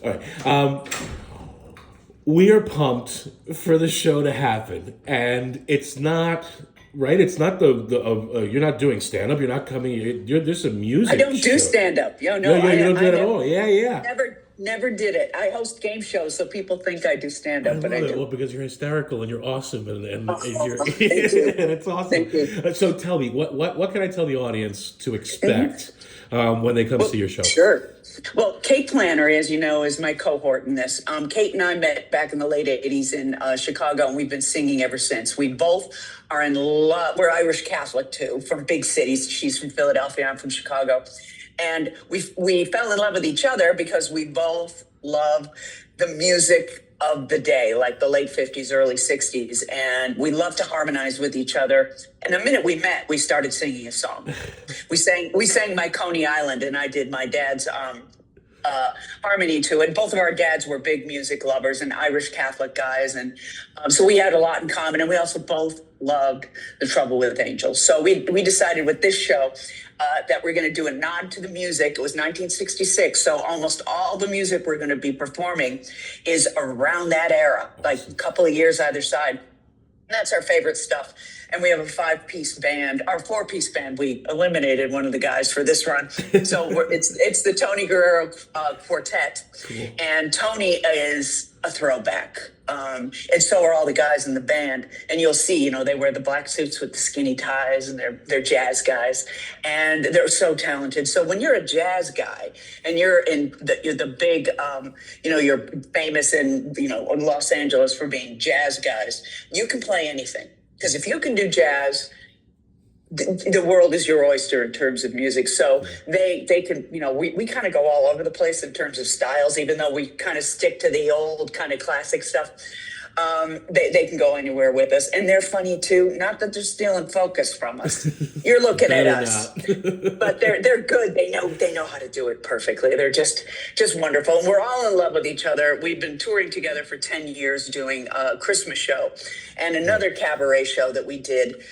All right. We are pumped for the show to happen, and it's not right. It's not you're not doing stand up. You're not coming. There's a I music don't do show. stand up. Yeah, No, yeah. You don't do I it at all. Yeah, yeah. never did it. I host game shows, so people think I do stand I up, but love I it. do. Well, because you're hysterical and you're awesome, and you're and Thank you. it's awesome. Thank you. So tell me, what can I tell the audience to Mhm. expect when they come Well, see your show? sure. Well, Kate Planner, as you know, is my cohort in this. Kate and I met back in the late '80s in Chicago, and we've been singing ever since. We both are in love. We're Irish Catholic too, from big cities. She's from Philadelphia. I'm from Chicago, and we fell in love with each other because we both love the music of the day, like the late '50s, early '60s, and we love to harmonize with each other. And the minute we met, we started singing a song. We sang My Coney Island, and I did my dad's harmony to it. Both of our dads were big music lovers and Irish Catholic guys, and so we had a lot in common. And we also both loved The Trouble with Angels. So we decided with this show that we're going to do a nod to the music. It was 1966, so almost all the music we're going to be performing is around that era, like a couple of years either side. That's our favorite stuff. And we have a 5-piece band, our 4-piece band. We eliminated one of the guys for this run. So it's the Tony Guerrero Quartet. Cool. And Tony is a throwback. And so are all the guys in the band. And you'll see, they wear the black suits with the skinny ties, and they're jazz guys. And they're so talented. So when you're a jazz guy and you're the big, you're famous in Los Angeles for being jazz guys, you can play anything. Because if you can do jazz, the world is your oyster in terms of music. So they can, we kind of go all over the place in terms of styles, even though we kind of stick to the old kind of classic stuff. They can go anywhere with us, and they're funny too. Not that they're stealing focus from us. You're looking at us, but they're good. They know how to do it perfectly. They're just wonderful. And we're all in love with each other. We've been touring together for 10 years, doing a Christmas show and another cabaret show that we did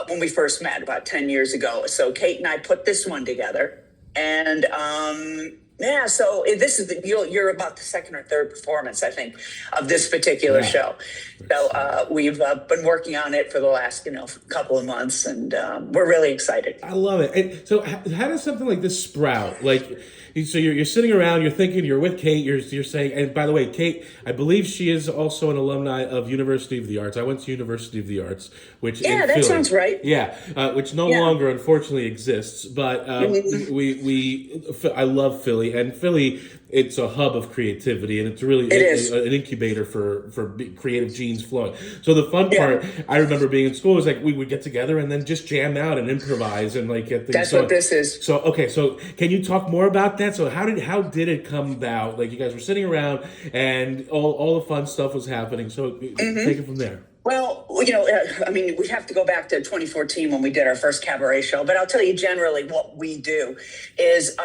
when we first met about 10 years ago. So Kate and I put this one together, and yeah, so this is you're about the second or third performance, I think, of this particular show. So we've been working on it for the last couple of months, and we're really excited. I love it. And so, how does something like this sprout? Like, so you're sitting around, you're thinking, you're with Kate, you're saying, and by the way, Kate, I believe she is also an alumni of University of the Arts. I went to University of the Arts, which that Philly, sounds right. Yeah, which no longer unfortunately exists, but I love Philly, and Philly, it's a hub of creativity, and it's really an incubator for creative genes flowing. So the fun part, I remember being in school, was like we would get together and then just jam out and improvise and like get things. That's what this is. So okay, so can you talk more about that? So how did it come about? Like you guys were sitting around and all the fun stuff was happening. So take it from there. Well, I mean, we have to go back to 2014 when we did our first cabaret show. But I'll tell you generally what we do is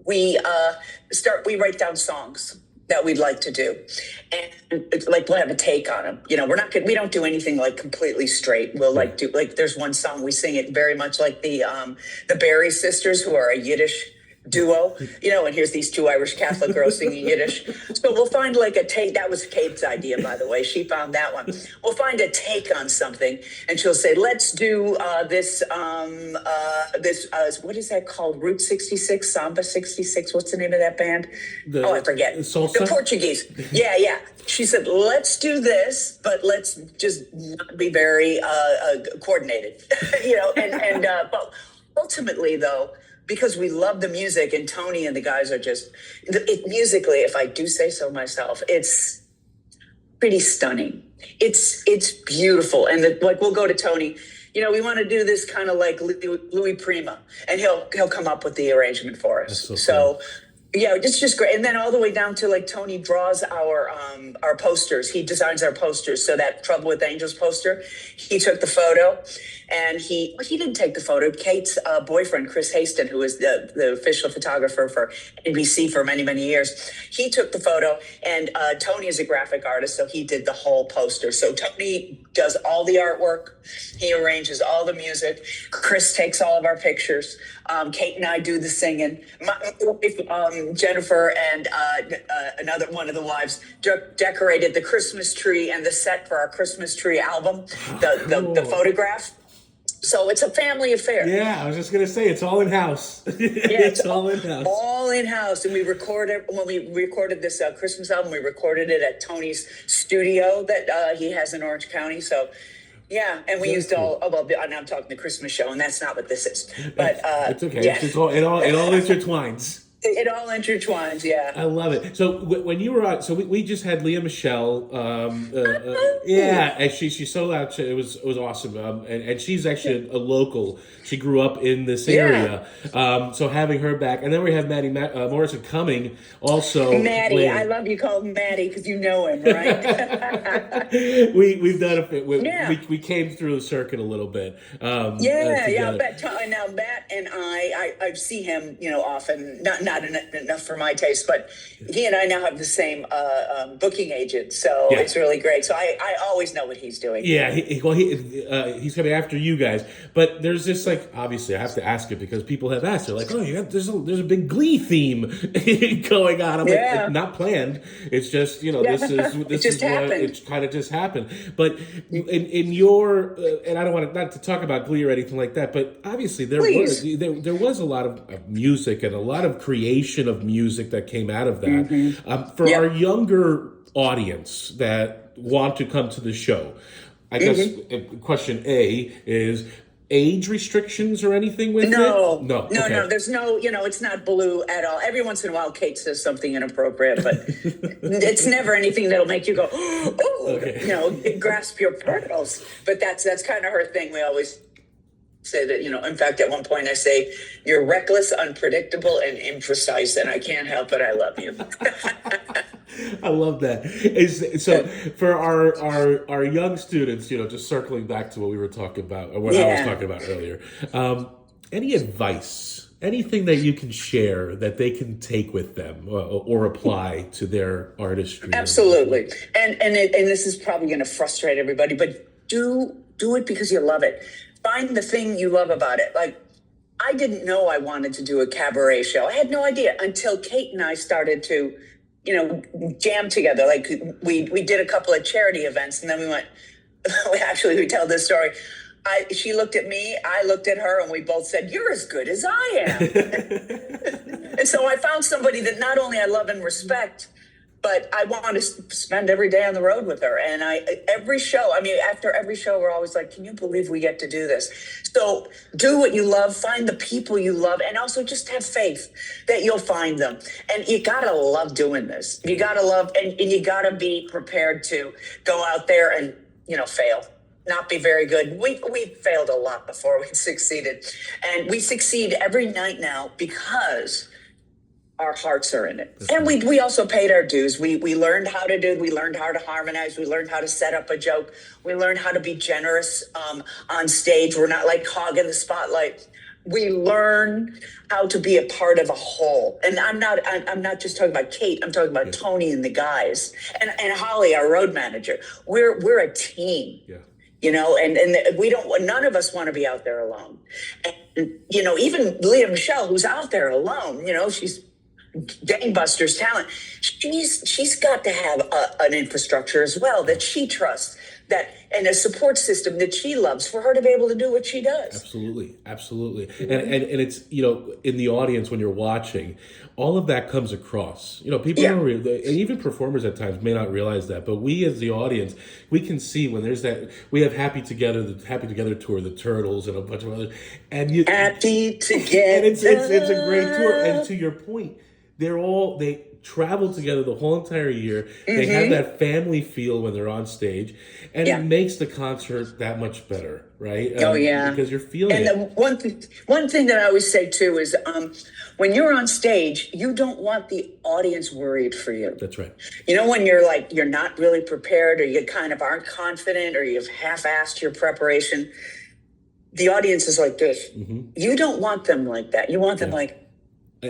we write down songs that we'd like to do, and like we'll have a take on them. We don't do anything like completely straight. We'll there's one song we sing it very much like the Berry sisters, who are a Yiddish duo, and here's these two Irish Catholic girls singing Yiddish. So we'll find like a take. That was Kate's idea, by the way. She found that one. We'll find a take on something, and she'll say, "Let's do this. What is that called? Route 66, Samba 66. What's the name of that band? I forget. Salsa? The Portuguese. Yeah. She said, "Let's do this, but let's just not be very coordinated." But ultimately, though, because we love the music, and Tony and the guys are just musically, if I do say so myself, it's pretty stunning. It's beautiful, and we'll go to Tony. We want to do this kind of like Louis Prima, and he'll come up with the arrangement for us. So yeah, it's just great. And then all the way down to like Tony draws our posters. He designs our posters. So that Trouble with Angels poster, he took the photo, and he didn't take the photo. Kate's boyfriend, Chris Haston, who is the official photographer for NBC for many, many years, he took the photo, and Tony is a graphic artist, so he did the whole poster. So Tony does all the artwork. He arranges all the music. Chris takes all of our pictures. Kate and I do the singing. My wife, Jennifer, and another one of the wives decorated the Christmas tree and the set for our Christmas tree album, the photograph. So it's a family affair. Yeah, I was just gonna say it's all in house. It's all in house. All in house, and we recorded when we recorded this Christmas album. We recorded it at Tony's studio that he has in Orange County. So, yeah, and we used all. Oh, well, and I'm talking the Christmas show, and that's not what this is. But it's okay. Yeah. It all intertwines. It all intertwines, yeah. I love it. So when you were on, so we just had Leah Michelle, yeah, and she sold out. It was awesome, and she's actually a local. She grew up in this area, so having her back, and then we have Maddie Morrison coming also. Maddie, playing. I love you call him Maddie because you know him, right? We've done a bit. We came through the circuit a little bit. Yeah. But now Matt and I see him, often. Not enough for my taste, but he and I now have the same booking agent, so it's really great. So I always know what he's doing. Yeah, he's coming after you guys. But there's this, like, obviously I have to ask it because people have asked. They're like, oh, there's a big Glee theme going on. I'm like, not planned. It's just this is what it kind of just happened. But in your and I don't want not to talk about Glee or anything like that, but obviously there was a lot of music and a lot of creation of music that came out of that. For our younger audience that want to come to the show, I guess question A is age restrictions or anything with it? No. Okay. There's no, it's not blue at all. Every once in a while, Kate says something inappropriate, but it's never anything that'll make you go, grasp your pearls. But that's kind of her thing. We always say that, in fact, at one point I say, you're reckless, unpredictable, and imprecise, and I can't help it. I love you. I love that. So for our young students, just circling back to what we were talking about, or what I was talking about earlier, any advice, anything that you can share that they can take with them or apply to their artistry? Absolutely. And this is probably going to frustrate everybody, but do it because you love it. Find the thing you love about it. Like, I didn't know I wanted to do a cabaret show. I had no idea until Kate and I started to, jam together. Like, we did a couple of charity events, and then we went, we tell this story. She looked at me, I looked at her, and we both said, you're as good as I am. And so I found somebody that not only I love and respect, but I want to spend every day on the road with her. And after every show, we're always like, can you believe we get to do this? So do what you love, find the people you love, and also just have faith that you'll find them. And you got to love doing this. You got to love, and you got to be prepared to go out there and, fail. Not be very good. We failed a lot before we succeeded. And we succeed every night now because our hearts are in it. And we also paid our dues. We learned how to we learned how to harmonize. We learned how to set up a joke. We learned how to be generous on stage. We're not like hog in the spotlight. We learn how to be a part of a whole. And I'm not just talking about Kate. I'm talking about Tony and the guys and Holly, our road manager. We're a team. Yeah. And we don't, none of us want to be out there alone. And, even Leah Michelle, who's out there alone, she's gangbusters talent. She's got to have an infrastructure as well that she trusts, and a support system that she loves for her to be able to do what she does. Absolutely. And it's in the audience when you're watching, all of that comes across. People don't and even performers at times may not realize that, but we as the audience, we can see when there's that. We have Happy Together tour, the Turtles, and a bunch of others, and Happy Together, and it's a great tour. And to your point, they travel together the whole entire year. They have that family feel when they're on stage, and it makes the concert that much better, right? Because you're feeling it. And the one thing that I always say too is when you're on stage, you don't want the audience worried for you. That's right. When you're not really prepared, or you kind of aren't confident, or you've half-assed your preparation, the audience is like this. You don't want them like that. You want them like,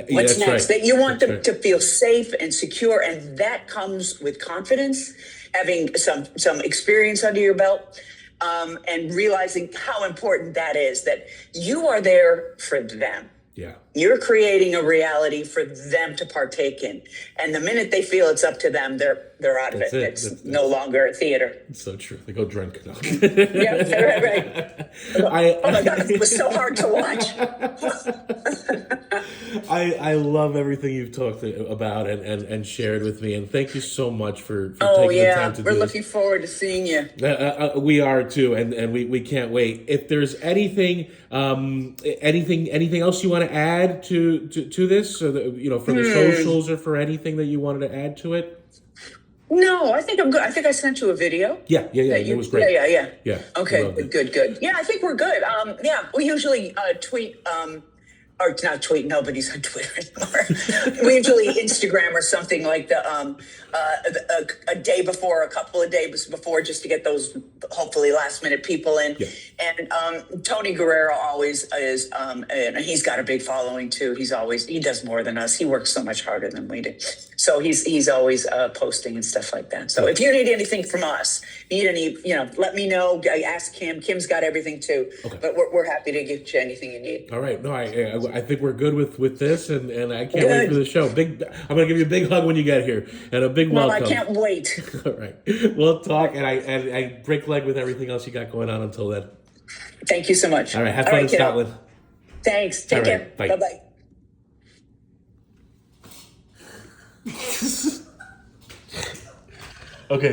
what's next? Right. That you want them to feel safe and secure, and that comes with confidence, having some experience under your belt, and realizing how important that is. That you are there for them. Yeah. You're creating a reality for them to partake in. And the minute they feel it's up to them, they're out of it. It's no longer a theater. It's so true. They go drink. No. Yeah, right. Oh my God, it was so hard to watch. I love everything you've talked about and shared with me, and thank you so much for taking the time to do this. We're looking forward to seeing you. We are too, and we can't wait. If there's anything else you want to add to this, so that, for the socials or for anything that you wanted to add to it? No, I think I'm good. I think I sent you a video. Yeah. It was great. Yeah. Okay, good. Yeah, I think we're good. We usually tweet. Or not tweet. Nobody's on Twitter anymore. We usually Instagram or something like a day before, a couple of days before, just to get those hopefully last minute people in. Yeah. And Tony Guerrero always is, and he's got a big following too. He does more than us. He works so much harder than we do. So he's always posting and stuff like that. So if you need anything from us, let me know. Ask Kim. Kim's got everything too. Okay. But we're happy to get you anything you need. All right. No, I think we're good with this, and I can't wait for the show. I'm going to give you a big hug when you get here, and a big welcome. I can't wait. All right. We'll talk, and I break leg with everything else you got going on until then. Thank you so much. All right. Have fun in Scotland. Thanks. Take care. Bye. Bye-bye. Okay.